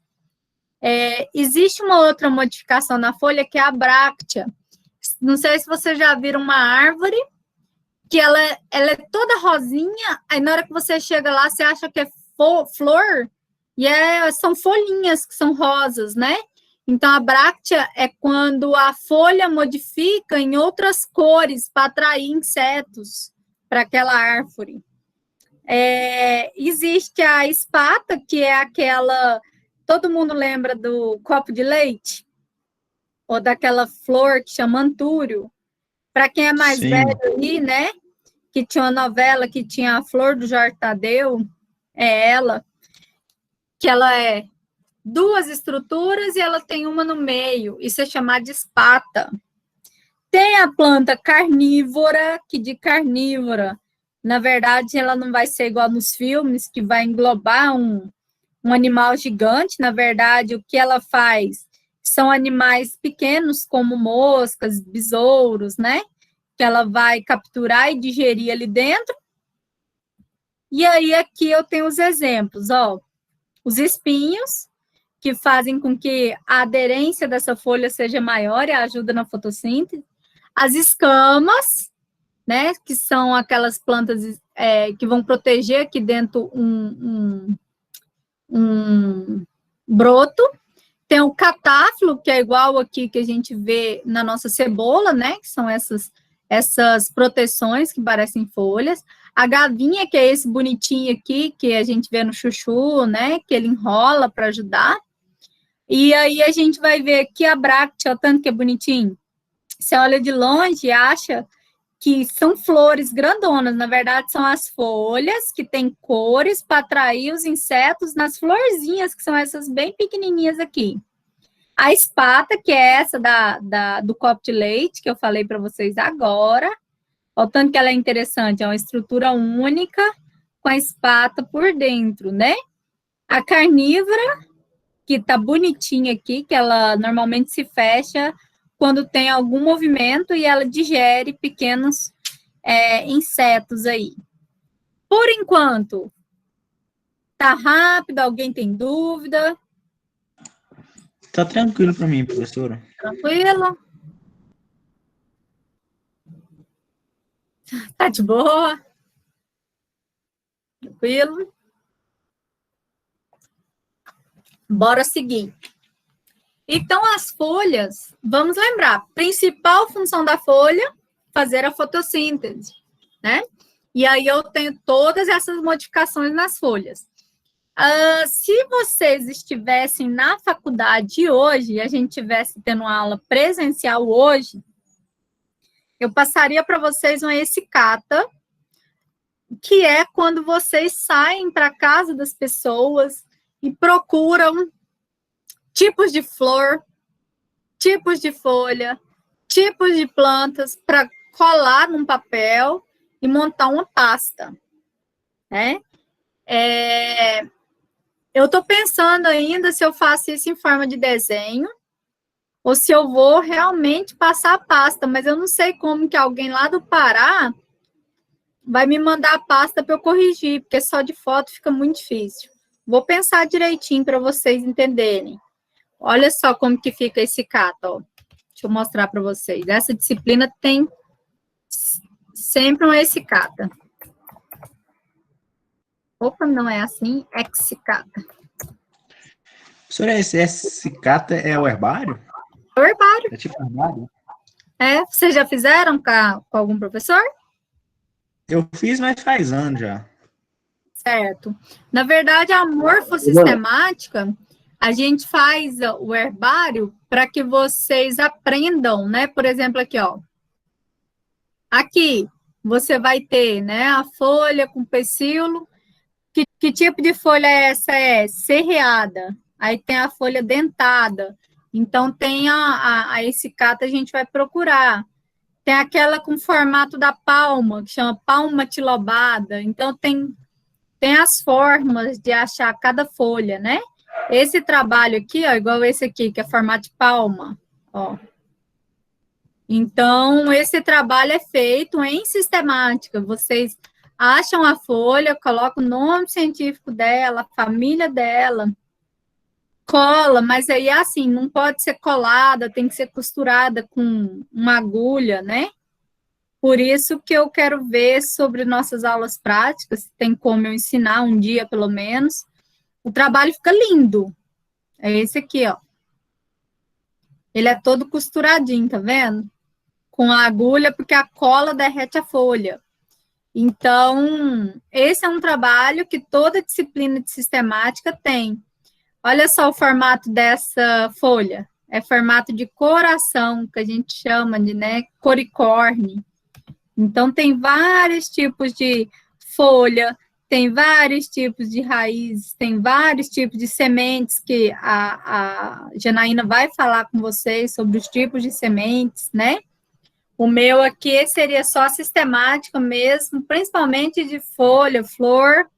Existe uma outra modificação na folha, que é a bráctea. Não sei se vocês já viram uma árvore, que ela é toda rosinha, aí na hora que você chega lá, você acha que é flor, e são folhinhas que são rosas, né? Então, a bráctea é quando a folha modifica em outras cores para atrair insetos para aquela árvore. Existe a espata, que é aquela... Todo mundo lembra do copo de leite? Ou daquela flor que chama antúrio? Para quem é mais Sim. velho aí, né? Que tinha uma novela que tinha a Flor do Jorge Tadeu, é ela, que ela é 2 estruturas e ela tem uma no meio. Isso é chamado de espata. Tem a planta carnívora, que de carnívora, na verdade, ela não vai ser igual nos filmes, que vai englobar um animal gigante. Na verdade, o que ela faz são animais pequenos, como moscas, besouros, né? Que ela vai capturar e digerir ali dentro. E aí, aqui eu tenho os exemplos, ó. Os espinhos, que fazem com que a aderência dessa folha seja maior e ajuda na fotossíntese. As escamas, né, que são aquelas plantas que vão proteger aqui dentro um broto. Tem o catáfilo, que é igual aqui que a gente vê na nossa cebola, né, que são essas proteções que parecem folhas. A gavinha, que é esse bonitinho aqui, que a gente vê no chuchu, né, que ele enrola para ajudar. E aí a gente vai ver aqui a bráctea, o tanto que é bonitinho. Você olha de longe e acha que são flores grandonas, na verdade são as folhas que têm cores para atrair os insetos nas florzinhas, que são essas bem pequenininhas aqui. A espata, que é essa do copo de leite, que eu falei para vocês agora, olha o tanto que ela é interessante, é uma estrutura única com a espata por dentro, né? A carnívora, que tá bonitinha aqui, que ela normalmente se fecha quando tem algum movimento e ela digere pequenos insetos aí. Por enquanto, tá rápido, alguém tem dúvida? Tá tranquilo para mim, professora. Tranquilo? Tá de boa? Tranquilo? Bora seguir. Então, as folhas, vamos lembrar, principal função da folha, fazer a fotossíntese, né? E aí eu tenho todas essas modificações nas folhas. Se vocês estivessem na faculdade hoje, e a gente estivesse tendo uma aula presencial hoje, eu passaria para vocês uma essicata, que é quando vocês saem para a casa das pessoas e procuram tipos de flor, tipos de folha, tipos de plantas para colar num papel e montar uma pasta, né? Eu estou pensando ainda se eu faço isso em forma de desenho ou se eu vou realmente passar a pasta, mas eu não sei como que alguém lá do Pará vai me mandar a pasta para eu corrigir, porque só de foto fica muito difícil. Vou pensar direitinho para vocês entenderem. Olha só como que fica esse cata, ó. Deixa eu mostrar para vocês. Essa disciplina tem sempre um essicata. Opa, não é assim, excicata. Professora, esse cata é o herbário? É o herbário. É tipo herbário? Vocês já fizeram com algum professor? Eu fiz, mas faz anos já. Certo. Na verdade, a morfossistemática, a gente faz o herbário para que vocês aprendam, né? Por exemplo, aqui, ó. Aqui, você vai ter, né, a folha com pecíolo. Que tipo de folha é essa? É serreada. Aí tem a folha dentada. Então, tem a essicata, a gente vai procurar. Tem aquela com formato da palma, que chama palma tilobada. Então, tem as formas de achar cada folha, né? Esse trabalho aqui, ó, igual esse aqui, que é formato de palma, ó. Então, esse trabalho é feito em sistemática. Vocês acham a folha, colocam o nome científico dela, a família dela, cola, mas aí assim, não pode ser colada, tem que ser costurada com uma agulha, né? Por isso que eu quero ver sobre nossas aulas práticas, tem como eu ensinar um dia, pelo menos. O trabalho fica lindo. É esse aqui, ó. Ele é todo costuradinho, tá vendo? Com a agulha, porque a cola derrete a folha. Então, esse é um trabalho que toda disciplina de sistemática tem. Olha só o formato dessa folha. é formato de coração, que a gente chama de, né, coricorne. Então, tem vários tipos de folha, tem vários tipos de raízes, tem vários tipos de sementes que a Janaína vai falar com vocês sobre os tipos de sementes, né? O meu aqui seria só sistemática mesmo, principalmente de folha, flor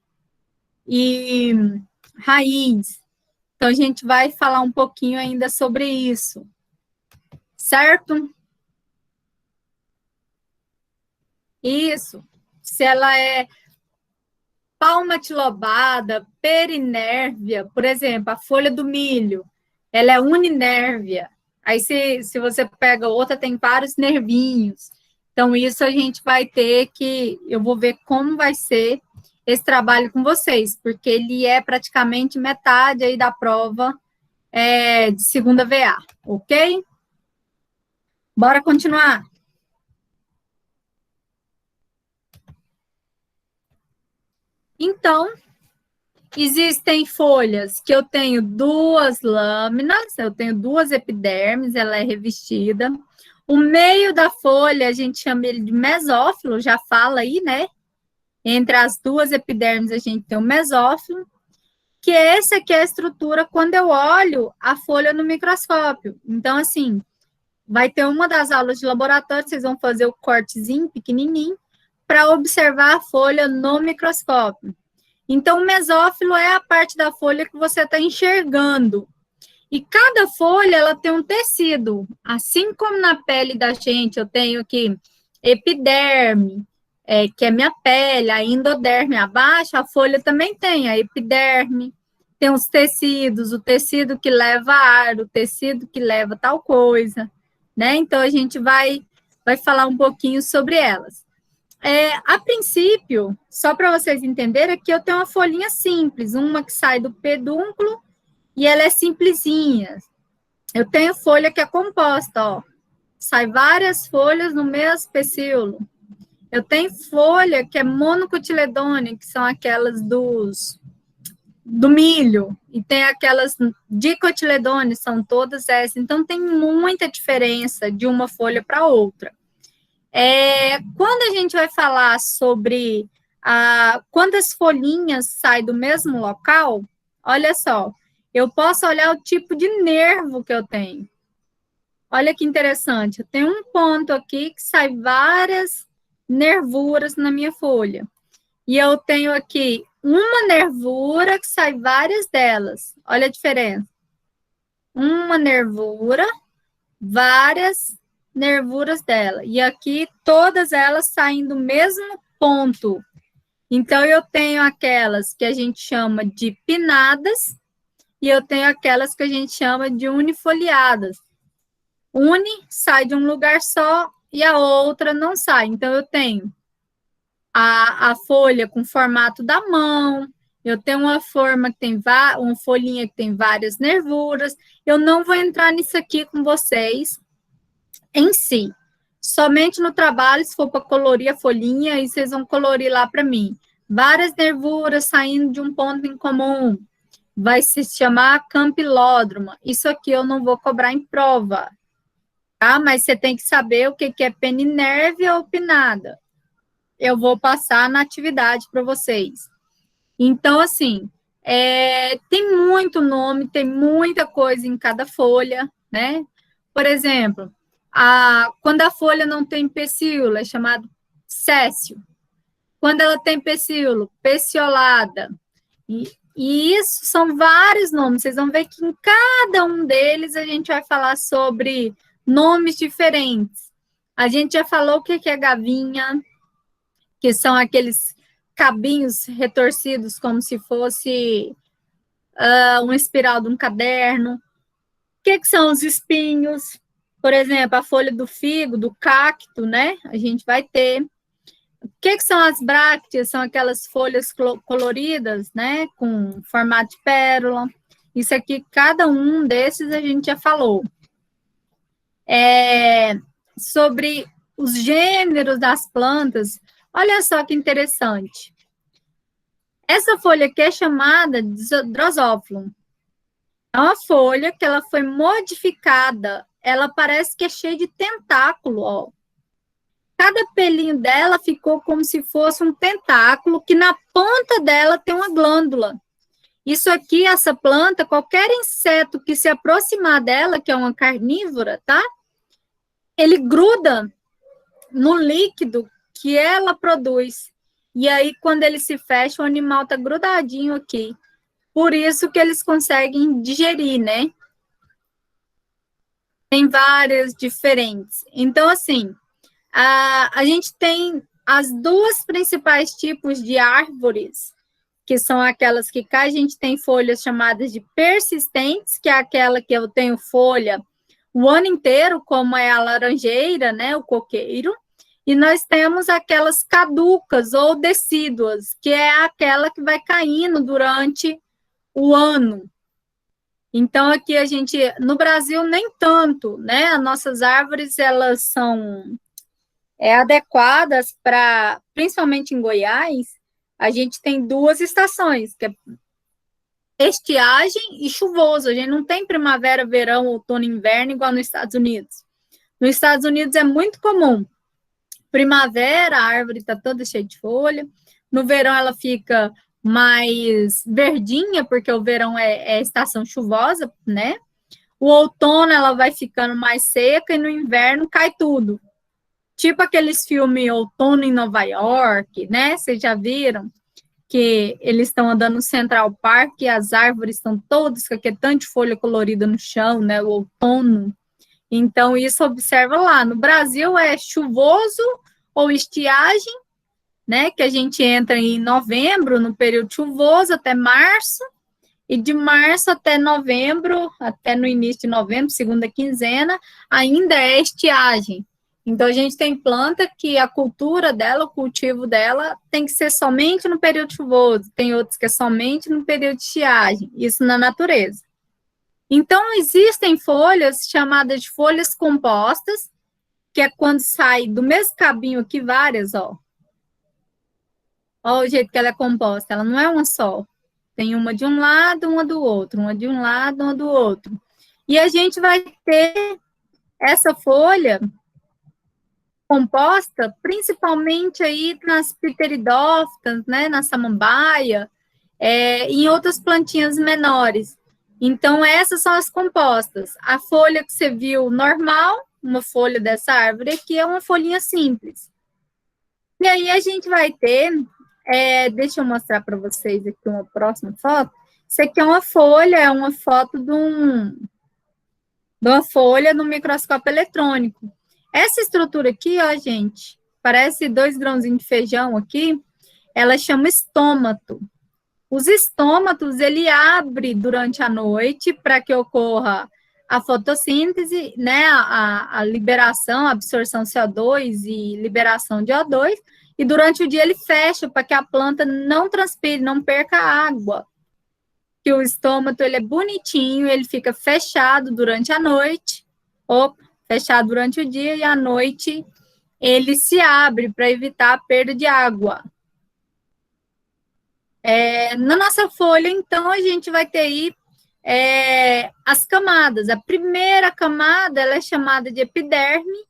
e raiz. Então, a gente vai falar um pouquinho ainda sobre isso, certo? Isso. Se ela é palmatilobada, perinérvia, por exemplo, a folha do milho, ela é uninérvia. Aí, se você pega outra, tem vários nervinhos. Então, isso a gente vai ter que... Eu vou ver como vai ser esse trabalho com vocês, porque ele é praticamente metade aí da prova de segunda VA, ok? Bora continuar. Então, existem folhas que eu tenho 2 lâminas, eu tenho 2 epidermes, ela é revestida. O meio da folha, a gente chama ele de mesófilo, já fala aí, né? Entre as 2 epidermes, a gente tem o mesófilo, que essa aqui é a estrutura quando eu olho a folha no microscópio. Então, assim, vai ter uma das aulas de laboratório, vocês vão fazer o cortezinho pequenininho, para observar a folha no microscópio. Então, o mesófilo é a parte da folha que você está enxergando. E cada folha, ela tem um tecido. Assim como na pele da gente, eu tenho aqui epiderme, que é minha pele, a endoderme abaixo, a folha também tem a epiderme, tem os tecidos, o tecido que leva ar, o tecido que leva tal coisa, né? Então, a gente vai falar um pouquinho sobre elas. A princípio, só para vocês entenderem, aqui eu tenho uma folhinha simples, uma que sai do pedúnculo e ela é simplesinha. Eu tenho folha que é composta, ó. Sai várias folhas no mesmo pecíolo. Eu tenho folha que é monocotiledônea, que são aquelas do milho, e tem aquelas dicotiledôneas, são todas essas. Então, tem muita diferença de uma folha para outra. Quando a gente vai falar sobre quantas folhinhas saem do mesmo local, olha só, eu posso olhar o tipo de nervo que eu tenho. Olha que interessante, eu tenho um ponto aqui que sai várias nervuras na minha folha. E eu tenho aqui uma nervura que sai várias delas. Olha a diferença. Uma nervura, várias nervuras dela. E aqui, todas elas saem do mesmo ponto. Então, eu tenho aquelas que a gente chama de pinnadas e eu tenho aquelas que a gente chama de unifoliadas. Uni sai de um lugar só e a outra não sai. Então, eu tenho a folha com formato da mão, eu tenho uma folhinha que tem várias nervuras. Eu não vou entrar nisso aqui com vocês, em si, somente no trabalho, se for para colorir a folhinha, aí vocês vão colorir lá para mim. Várias nervuras saindo de um ponto em comum, vai se chamar campilódroma. Isso aqui eu não vou cobrar em prova, tá? Mas você tem que saber o que é peninérvia ou pinnada. Eu vou passar na atividade para vocês. Então, assim, tem muito nome, tem muita coisa em cada folha, né? Por exemplo, quando a folha não tem pecíolo, é chamado cécio. Quando ela tem pecíolo, peciolada. E isso são vários nomes. Vocês vão ver que em cada um deles a gente vai falar sobre nomes diferentes. A gente já falou o que é gavinha, que são aqueles cabinhos retorcidos como se fosse uma espiral de um caderno. O que são os espinhos? Por exemplo, a folha do figo, do cacto, né? A gente vai ter. O que são as brácteas? São aquelas folhas coloridas, né? Com formato de pérola. Isso aqui, cada um desses a gente já falou. Sobre os gêneros das plantas, olha só que interessante. Essa folha aqui é chamada de Drosófilum. É uma folha que ela foi modificada, ela parece que é cheia de tentáculo, ó. Cada pelinho dela ficou como se fosse um tentáculo, que na ponta dela tem uma glândula. Isso aqui, essa planta, qualquer inseto que se aproximar dela, que é uma carnívora, tá? Ele gruda no líquido que ela produz. E aí, quando ele se fecha, o animal tá grudadinho aqui. Por isso que eles conseguem digerir, né? Tem várias diferentes. Então, assim, a gente tem as duas principais tipos de árvores, que são aquelas que cá a gente tem folhas chamadas de persistentes, que é aquela que eu tenho folha o ano inteiro, como é a laranjeira, né, o coqueiro, e nós temos aquelas caducas ou decíduas, que é aquela que vai caindo durante o ano. Então, aqui a gente, no Brasil, nem tanto, né, as nossas árvores, elas são adequadas para, principalmente em Goiás, a gente tem duas estações, que é estiagem e chuvoso. A gente não tem primavera, verão, outono e inverno igual nos Estados Unidos. Nos Estados Unidos é muito comum. Primavera, a árvore está toda cheia de folha. No verão ela fica mais verdinha, porque o verão é estação chuvosa, né? O outono ela vai ficando mais seca e no inverno cai tudo. Tipo aqueles filmes Outono em Nova York, né? Vocês já viram? Que eles estão andando no Central Park e as árvores estão todas com aquele tanto de folha colorida no chão, né? O outono. Então, isso observa lá. No Brasil é chuvoso ou estiagem, né? Que a gente entra em novembro, no período chuvoso, até março. E de março até novembro, até no início de novembro, segunda quinzena, ainda é estiagem. Então, a gente tem planta que a cultura dela, o cultivo dela, tem que ser somente no período chuvoso. Tem outros que é somente no período de estiagem. Isso na natureza. Então, existem folhas chamadas de folhas compostas, que é quando sai do mesmo cabinho aqui várias, ó. Ó o jeito que ela é composta. Ela não é uma só. Tem uma de um lado, uma do outro. Uma de um lado, uma do outro. E a gente vai ter essa folha composta, principalmente aí nas pteridófitas, né, na samambaia, em outras plantinhas menores. Então, essas são as compostas. A folha que você viu normal, uma folha dessa árvore aqui, é uma folhinha simples. E aí a gente vai ter, deixa eu mostrar para vocês aqui uma próxima foto. Isso aqui é uma foto de uma folha no microscópio eletrônico. Essa estrutura aqui, ó, gente, parece 2 grãozinhos de feijão aqui, ela chama estômato. Os estômatos, ele abre durante a noite para que ocorra a fotossíntese, né, a liberação, a absorção de CO2 e liberação de O2, e durante o dia ele fecha para que a planta não transpire, não perca água. Que o estômato, ele é bonitinho, ele fica fechado durante a noite, fechado durante o dia, e à noite ele se abre para evitar a perda de água. Na nossa folha, então, a gente vai ter aí as camadas. A primeira camada, ela é chamada de epiderme,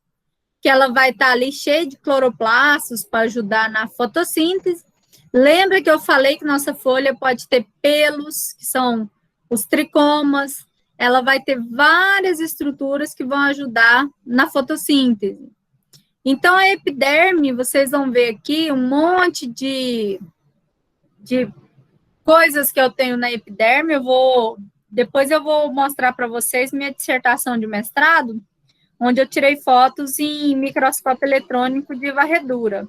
que ela vai estar ali cheia de cloroplastos para ajudar na fotossíntese. Lembra que eu falei que nossa folha pode ter pelos, que são os tricomas. Ela vai ter várias estruturas que vão ajudar na fotossíntese. Então, a epiderme, vocês vão ver aqui um monte de coisas que eu tenho na epiderme. Depois eu vou mostrar para vocês minha dissertação de mestrado, onde eu tirei fotos em microscópio eletrônico de varredura.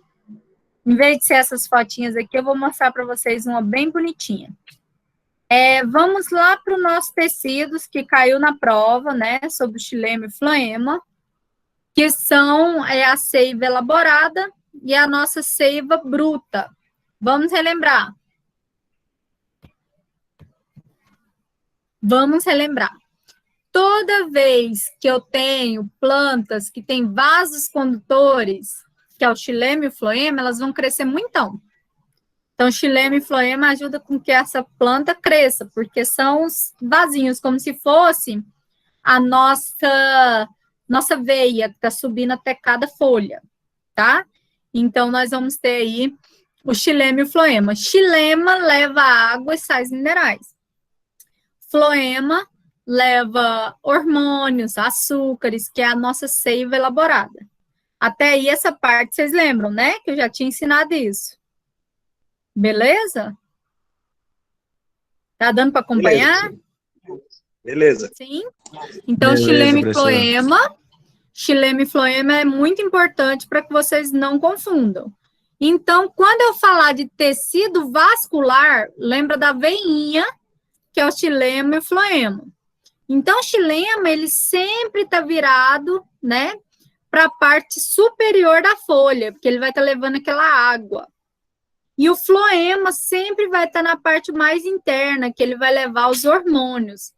Em vez de ser essas fotinhas aqui, eu vou mostrar para vocês uma bem bonitinha. Vamos lá para os nossos tecidos, que caiu na prova, né, sobre o xilema e floema, que são a seiva elaborada e a nossa seiva bruta. Vamos relembrar. Vamos relembrar. Toda vez que eu tenho plantas que têm vasos condutores, que é o xilema e o floema, elas vão crescer muitão. Então, Então, xilema e floema ajudam com que essa planta cresça, porque são os vasinhos, como se fosse a nossa veia, que está subindo até cada folha, tá? Então, nós vamos ter aí o xilema e o floema. Xilema leva água e sais minerais. Floema leva hormônios, açúcares, que é a nossa seiva elaborada. Até aí, essa parte, vocês lembram, né? Que eu já tinha ensinado isso. Beleza? Tá dando para acompanhar? Beleza. Sim. Então, Beleza, xilema e floema é muito importante para que vocês não confundam. Então, quando eu falar de tecido vascular, lembra da veinha, que é o xilema e o floema. Então, o xilema, ele sempre está virado, né, para a parte superior da folha, porque ele vai estar levando aquela água. E o floema sempre vai estar na parte mais interna, que ele vai levar os hormônios.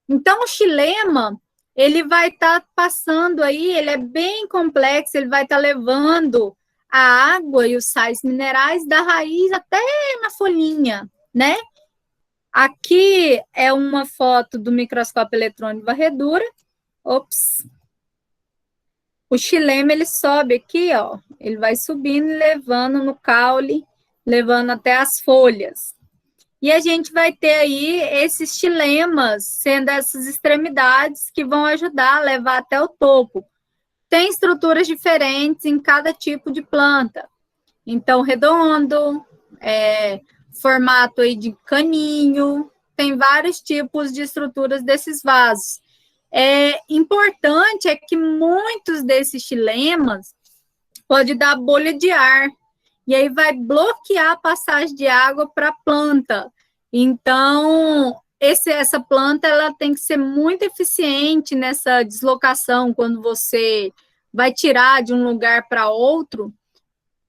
Então, o xilema, ele vai estar passando aí, ele é bem complexo, ele vai estar levando a água e os sais minerais da raiz até na folhinha, né? Aqui é uma foto do microscópio eletrônico de varredura. Ops. O xilema, ele sobe aqui, ó. Ele vai subindo e levando no caule, levando até as folhas. E a gente vai ter aí esses xilemas, sendo essas extremidades que vão ajudar a levar até o topo. Tem estruturas diferentes em cada tipo de planta. Então, redondo, formato aí de caninho, tem vários tipos de estruturas desses vasos. Importante é que muitos desses xilemas pode dar bolha de ar, e aí vai bloquear a passagem de água para a planta. Então, essa planta ela tem que ser muito eficiente nessa deslocação, quando você vai tirar de um lugar para outro.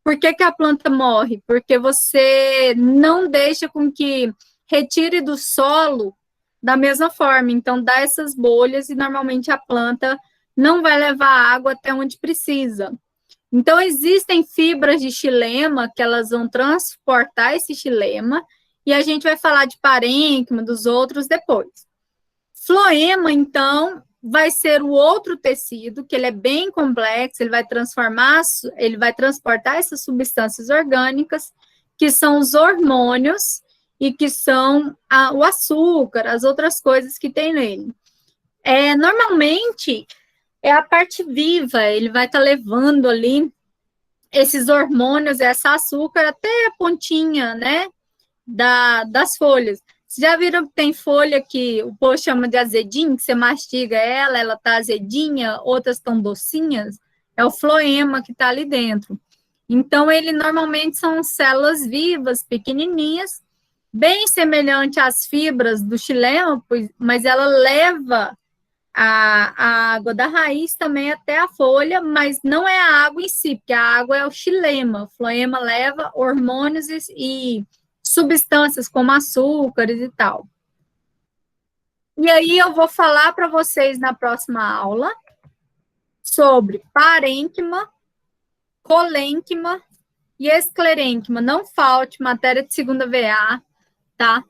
Por que a planta morre? Porque você não deixa com que retire do solo da mesma forma. Então, dá essas bolhas e, normalmente, a planta não vai levar água até onde precisa. Então, existem fibras de xilema que elas vão transportar esse xilema, e a gente vai falar de parênquima, dos outros depois. Floema, então, vai ser o outro tecido, que ele é bem complexo, ele vai transportar essas substâncias orgânicas, que são os hormônios, e que são o açúcar, as outras coisas que tem nele. Normalmente, é a parte viva, ele vai estar levando ali esses hormônios, essa açúcar, até a pontinha, né, das folhas. Vocês já viram que tem folha que o povo chama de azedinho, que você mastiga ela tá azedinha, outras estão docinhas? É o floema que está ali dentro. Então, ele normalmente são células vivas, pequenininhas, bem semelhante às fibras do xilema, mas ela leva a água da raiz também até a folha, mas não é a água em si, porque a água é o xilema. O floema leva hormônios e substâncias como açúcares e tal. E aí eu vou falar para vocês na próxima aula sobre parênquima, colênquima e esclerênquima. Não falte matéria de segunda VA, tá?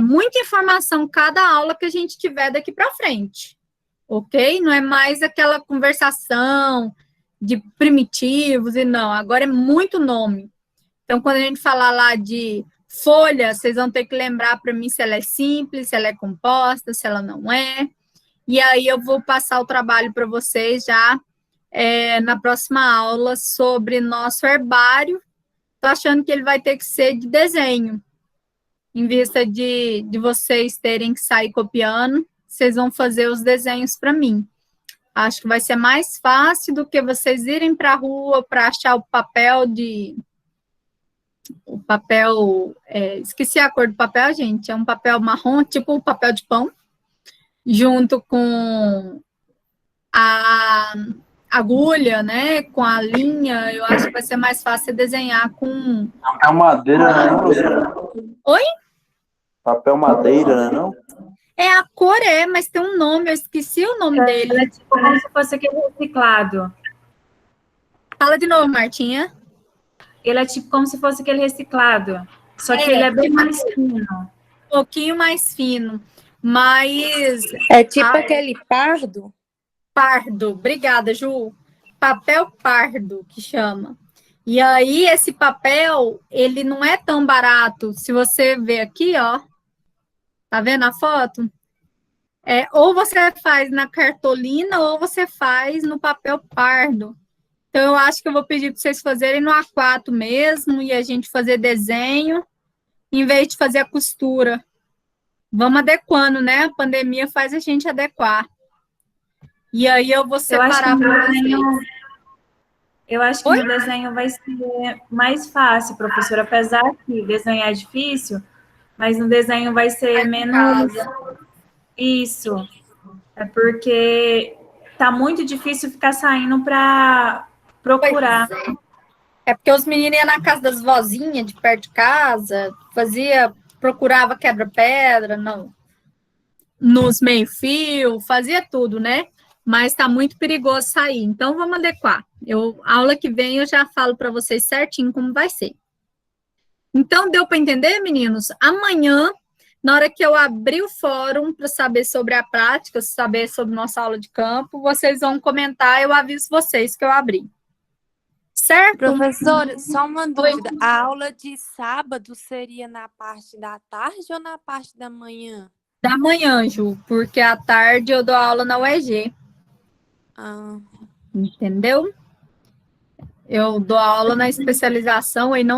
Muita informação cada aula que a gente tiver daqui para frente, ok? Não é mais aquela conversação de primitivos e não, agora é muito nome. Então, quando a gente falar lá de folha, vocês vão ter que lembrar para mim se ela é simples, se ela é composta, se ela não é. E aí eu vou passar o trabalho para vocês já na próxima aula sobre nosso herbário. Estou achando que ele vai ter que ser de desenho. Em vista de vocês terem que sair copiando, vocês vão fazer os desenhos para mim. Acho que vai ser mais fácil do que vocês irem para a rua para achar o papel esqueci a cor do papel, gente. É um papel marrom, tipo o papel de pão, junto com a agulha, né? Com a linha. Eu acho que vai ser mais fácil desenhar com... Papel madeira, né, professora? Oi? Papel madeira, né, não? A cor mas tem um nome, eu esqueci o nome dele. É tipo como se fosse aquele reciclado. Fala de novo, Martinha. Ele é tipo como se fosse aquele reciclado. Só que ele é bem mais fino. Um pouquinho mais fino. Mas É tipo aquele pardo? pardo, obrigada, Ju. Papel pardo, que chama. E aí, esse papel, ele não é tão barato. Se você ver aqui, ó, tá vendo a foto? Ou você faz na cartolina, ou você faz no papel pardo. Então, eu acho que eu vou pedir para vocês fazerem no A4 mesmo, e a gente fazer desenho, em vez de fazer a costura. Vamos adequando, né? A pandemia faz a gente adequar. E aí eu vou separar para vocês. Eu acho que no desenho vai ser mais fácil, professora, apesar que desenhar é difícil, mas no desenho vai ser menos... Isso. É porque tá muito difícil ficar saindo para procurar. É porque os meninos iam na casa das vozinhas, de perto de casa, procurava quebra-pedra, nos meio-fio, fazia tudo, né? Mas está muito perigoso sair. Então, vamos adequar. Aula que vem eu já falo para vocês certinho como vai ser. Então, deu para entender, meninos? Amanhã, na hora que eu abrir o fórum para saber sobre a prática, saber sobre nossa aula de campo, vocês vão comentar, eu aviso vocês que eu abri. Certo? Professora, só uma dúvida. A aula de sábado seria na parte da tarde ou na parte da manhã? Da manhã, Ju, porque à tarde eu dou aula na UEG. Entendeu? Eu dou aula na especialização e não